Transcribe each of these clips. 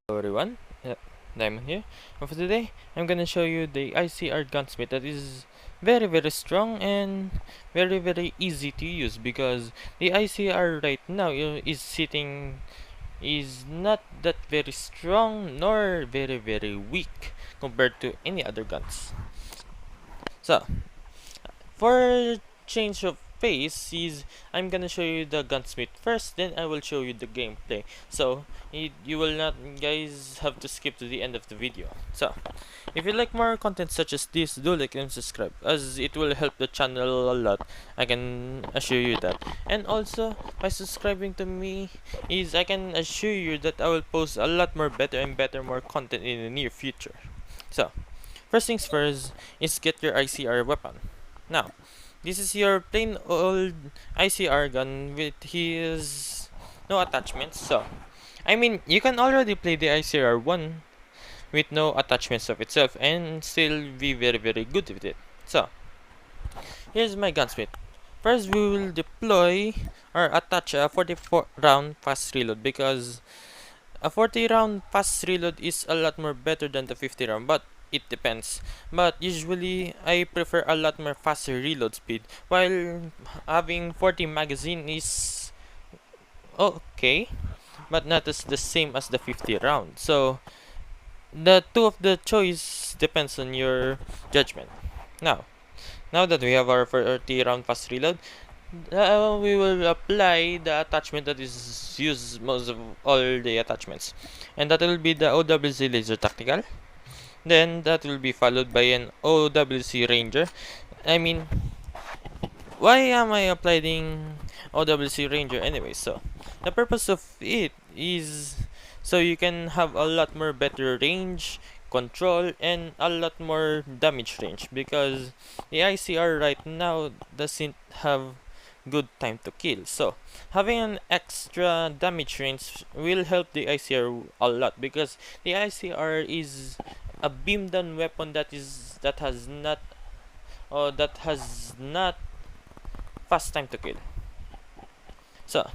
Hello everyone, Diamond here, and for today I'm gonna show you the Icr Gunsmith that is very strong and very easy to use because the ICR right now is not that very strong nor very weak compared to any other guns. So for change of pace is I'm gonna show you the gunsmith first, then I will show you the gameplay. So you will not guys have to skip to the end of the video. So if you like more content such as this, do like and subscribe as it will help the channel a lot. I can assure you that. And also by subscribing to me is I can assure you that I will post a lot more better more content in the near future. So first things first is get your ICR weapon. Now, this is your plain old ICR gun with his no attachments. So, I mean, you can already play the ICR one with no attachments of itself and still be very good with it. So, here's my gunsmith. First, we will deploy or attach a 44 round fast reload because a 40 round fast reload is a lot more better than the 50 round, but it depends. But usually I prefer a lot more faster reload speed, while having 40 magazine is okay, but not as the same as the 50 round. So the two of the choice depends on your judgment. Now that we have our 40 round fast reload, we will apply the attachment that is used most of all the attachments, and that will be the OWC Laser Tactical. Then that will be followed by an OWC Ranger. I mean, why am I applying OWC Ranger anyway? So the purpose of it is so you can have a lot more better range, control, and a lot more damage range because the ICR right now doesn't have good time to kill. So having an extra damage range will help the ICR a lot because the ICR is a beam down weapon that has not fast time to kill. So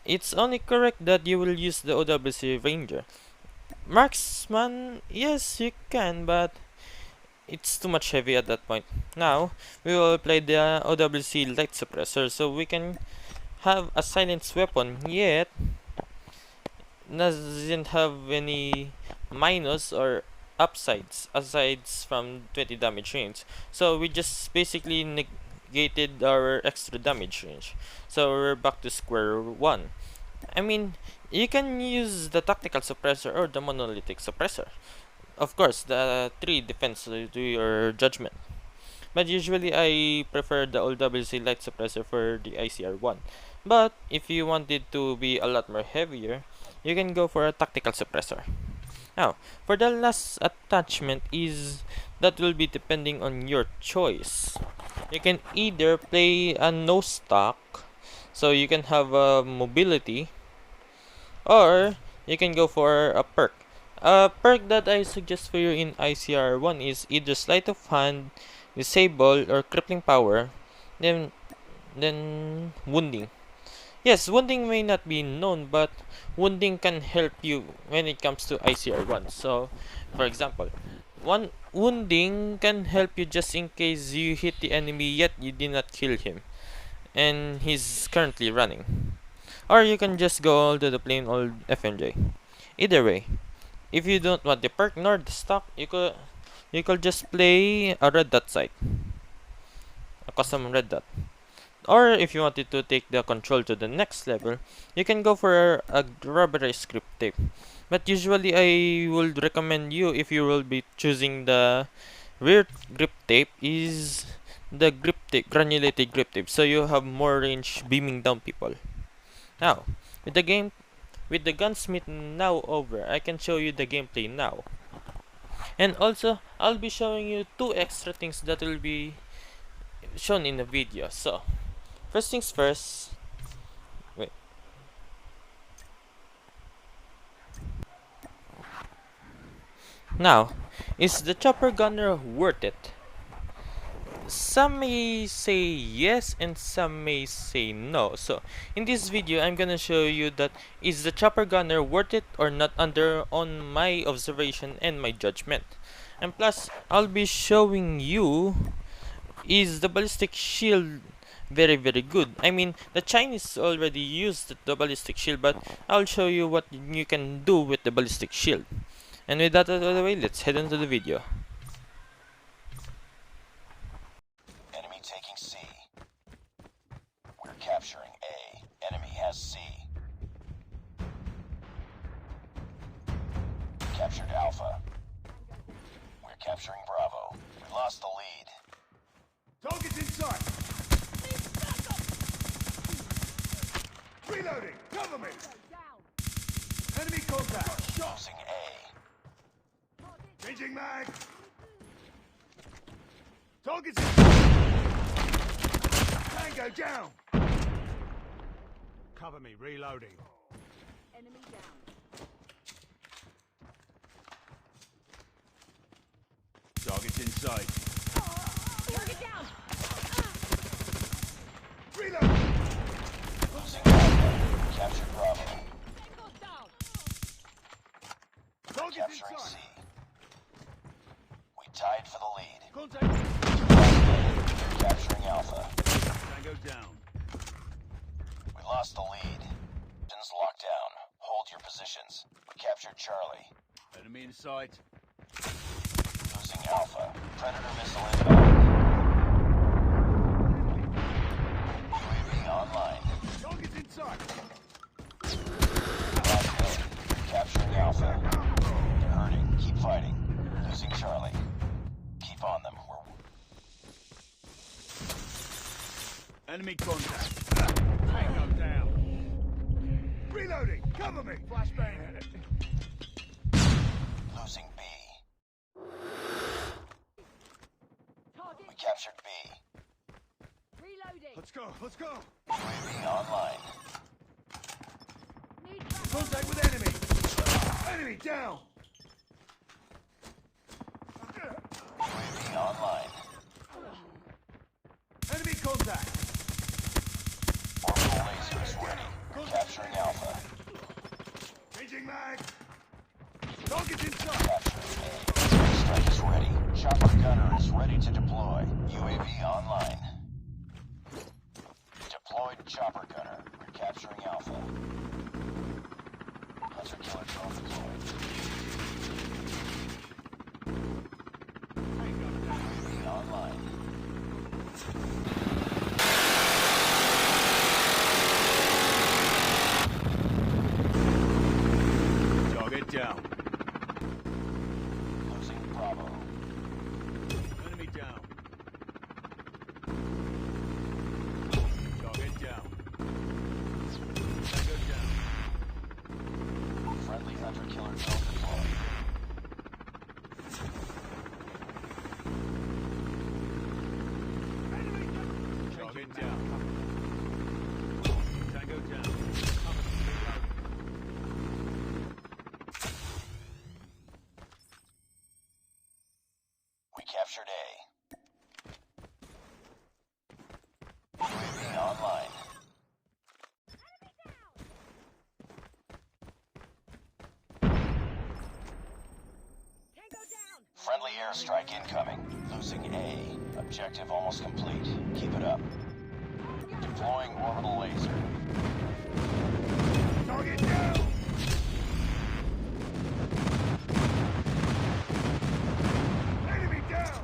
it's only correct that you will use the OWC Ranger. Marksman, yes you can, but it's too much heavy at that point. Now we will apply the OWC Light Suppressor so we can have a silenced weapon yet doesn't have any minus or upsides aside from 20 damage range. So we just basically negated our extra damage range. So we're back to square one. I mean, you can use the tactical suppressor or the monolithic suppressor. Of course, the 3 depends to your judgment. But usually I prefer the OWC light suppressor for the ICR1. But if you wanted to be a lot more heavier, you can go for a tactical suppressor. Now, for the last attachment is that will be depending on your choice. You can either play a no stock, so you can have a mobility, or you can go for a perk. A perk that I suggest for you in ICR1 is either sleight of hand, disable, or crippling power, then wounding. Yes, wounding may not be known, but wounding can help you when it comes to ICR1. So, for example, one wounding can help you just in case you hit the enemy yet you did not kill him, and he's currently running. Or you can just go to the plain old FMJ. Either way, if you don't want the perk nor the stock, you could just play a red dot sight, a custom red dot. Or if you wanted to take the control to the next level, you can go for a rubberized grip tape. But usually I would recommend you, if you will be choosing the rear grip tape, is the grip tape, granulated grip tape, so you have more range beaming down people. Now, with the gunsmith now over, I can show you the gameplay now. And also, I'll be showing you 2 extra things that will be shown in the video. So, first things first. Wait. Now, is the chopper gunner worth it? some may say yes and some may say no. So in this video I'm gonna show you that is the chopper gunner worth it or not under on my observation and my judgment. And plus I'll be showing you is the ballistic shield very good. I mean the Chinese already used the ballistic shield, but I'll show you what you can do with the ballistic shield. And with that out of the way, let's head into the video. Enemy taking C. We're capturing A. Enemy has C. Captured Alpha. We're capturing Bravo. We lost the lead. Target's in sight! Reloading! Cover me! Enemy contact! Losing A. Changing mag! Target's in sight! Tango down! Cover me, reloading. Enemy down. Target's in sight. Target down. Reload! Losing Alpha. Captured Bravo. Tango's down. Target's in Capturing C. sight. We tied for the lead. Contact. We're capturing Alpha. Tango down. We lost the lead. Engines locked down. Hold your positions. We captured Charlie. Enemy in sight. Losing Alpha. Predator missile inbound. UAV online. Target's in sight. Lost A. Capturing Alpha. They're hurting. Keep fighting. Losing Charlie. Keep on them. Enemy contact. Tango down. Reloading. Cover me. Flashbang. Losing B. Target. We captured B. Reloading. Let's go. Let's go. UAV online. Need back. Contact with enemy. Enemy down. UAV online. Enemy contact. Orbital laser is ready. We're capturing Alpha. Changing mag. Target's in sight. Capturing A. Strike is ready. Chopper gunner is ready to deploy. UAV online. Deployed chopper gunner. We're capturing Alpha. Hunter killer drone deployed. UAV online. Target down. Losing Bravo. Enemy down. Target down. Tango down. Friendly hunter killer drone deployed. Target down. Tango down. We captured A. UAV online. Tango down. Friendly airstrike incoming. Losing A. Objective almost complete. Keep it up. Deploying orbital laser. Target down. Enemy down.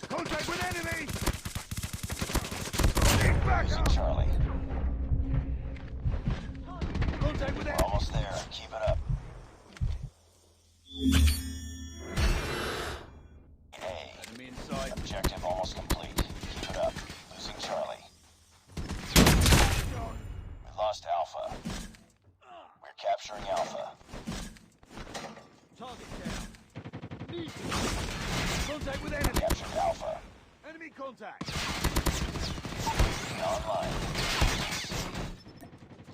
Contact with enemy. Need back Losing up. Charlie. Contact with We're enemy. almost there. Keep it up. A. Enemy in sight. Objective almost complete. Keep it up. Losing Charlie. We lost Alpha. We're capturing Alpha. Target down. Need contact with enemy. Captured Alpha. Enemy contact. UAV online.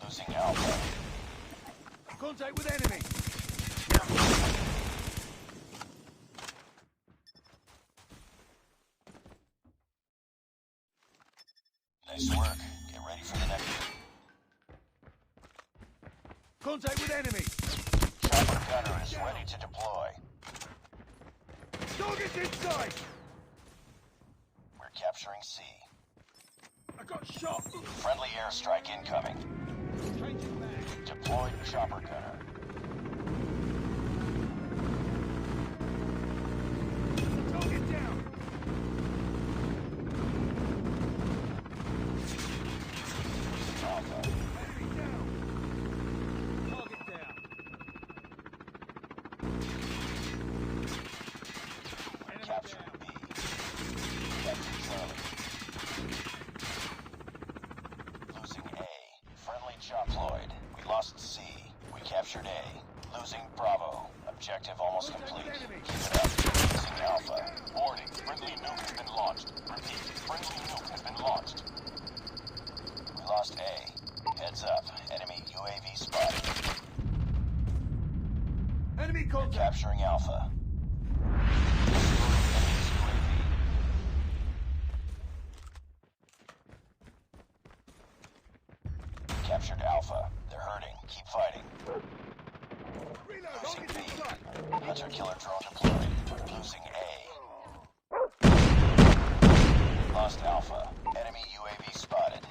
Losing Alpha. Contact with enemy. Contact with enemy. Chopper gunner is ready to deploy. Target's inside. We're capturing C. I got shot. Friendly airstrike incoming. Changing mag. Deployed chopper gunner. Target down. Alpha. Enemy down. Target down. Enemy Capturing down. B. Capturing Charlie. Losing A. Friendly chop deployed. We lost C. We captured A. Losing Bravo. Objective almost complete. Keep it up. Losing Alpha. Warning. Friendly nuke has been launched. Repeat. Friendly nuke has been launched. We lost A. Heads up. Enemy UAV spotted. Enemy contact. Capturing Alpha. Enemy's UAV. Captured Alpha. They're hurting. Keep fighting. Reload. Losing Target's B. inside. Hunter killer drone deployed. Losing A. Lost Alpha. Enemy UAV spotted.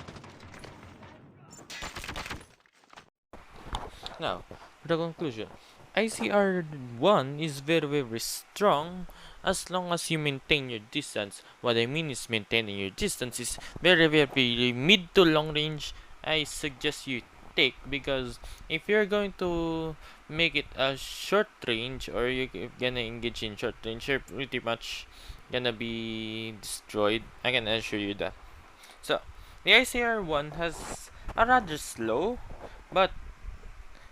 Now, for the conclusion, ICR1 is very strong as long as you maintain your distance. What I mean is maintaining your distance is very mid to long range. I suggest you take, because if you're going to make it a short range or you're gonna engage in short range, you're pretty much gonna be destroyed. I can assure you that. So, the ICR1 has a rather slow, but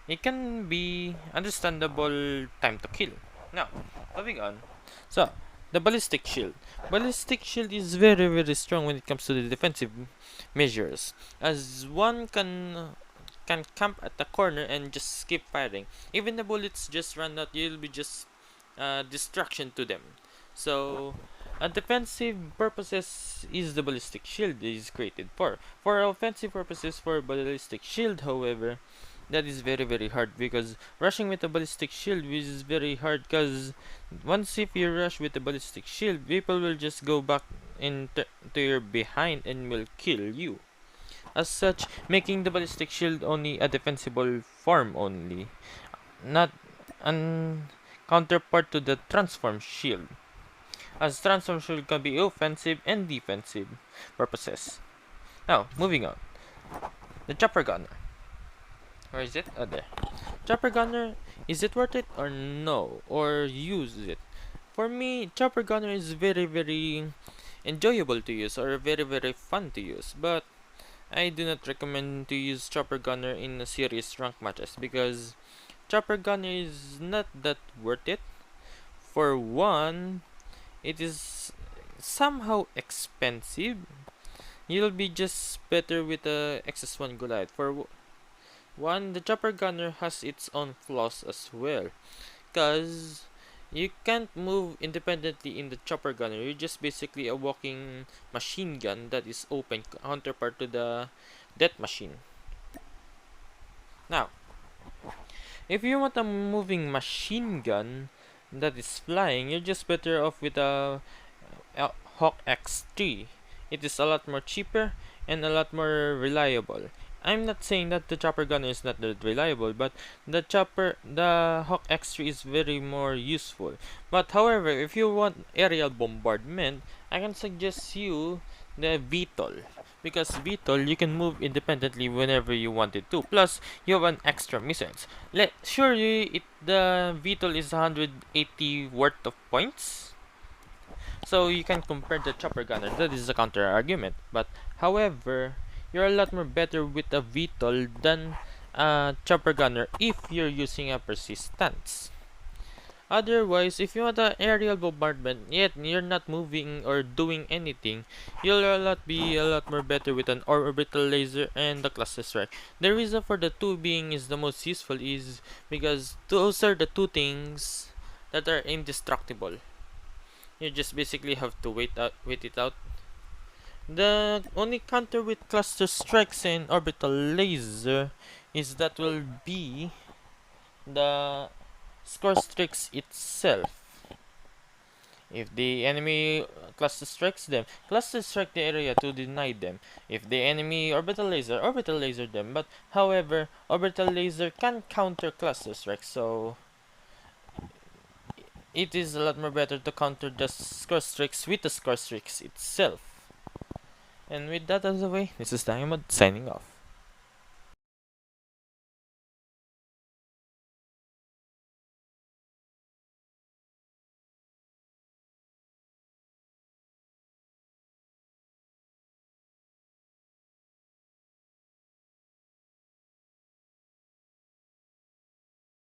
it can be understandable time to kill. Now, moving on. So, the Ballistic Shield. Ballistic Shield is very strong when it comes to the defensive measures, as one can camp at the corner and just keep firing. Even the bullets just run out, you'll be just distraction to them. So, defensive purposes is the Ballistic Shield is created for. For offensive purposes, for Ballistic Shield, however, that is very hard, because rushing with a Ballistic Shield is very hard, because once if you rush with a Ballistic Shield, people will just go back into your behind and will kill you. As such, making the Ballistic Shield only a defensible form only, not an counterpart to the Transform Shield, as Transform Shield can be offensive and defensive purposes. Now, moving on. The Chopper Gunner. Where is it? Oh, there. Chopper Gunner, is it worth it or no? Or use it? For me, Chopper Gunner is very enjoyable to use, or very fun to use, but I do not recommend to use Chopper Gunner in a serious rank matches, because Chopper Gunner is not that worth it. For one, it is somehow expensive. You'll be just better with the XS1 Goliath. For one, the Chopper Gunner has its own flaws as well, because you can't move independently in the Chopper Gunner. You're just basically a walking machine gun that is open, counterpart to the Death Machine. Now, if you want a moving machine gun that is flying, you're just better off with a Hawk X3. It is a lot more cheaper and a lot more reliable. I'm not saying that the Chopper Gunner is not that reliable, but the Hawk X3 is very more useful. But however, if you want aerial bombardment, I can suggest you the VTOL, because VTOL you can move independently whenever you wanted to. Plus, you have an extra missiles. The VTOL is 180 worth of points. So you can compare the Chopper Gunner. That is a counter argument. But however, you're a lot more better with a VTOL than a Chopper Gunner if you're using a persistence. Otherwise, if you want an aerial bombardment, yet you're not moving or doing anything, you'll be a lot more better with an orbital laser and the cluster strike. The reason for the two being is the most useful is because those are the two things that are indestructible. You just basically have to wait it out. The only counter with cluster strikes and orbital laser is that will be the score streaks itself. If the enemy cluster strikes them, cluster strike the area to deny them. If the enemy orbital laser them. But however, orbital laser can counter cluster strikes, so it is a lot more better to counter the score streaks with the score streaks itself. And with that out of the way, this is Diamond signing off.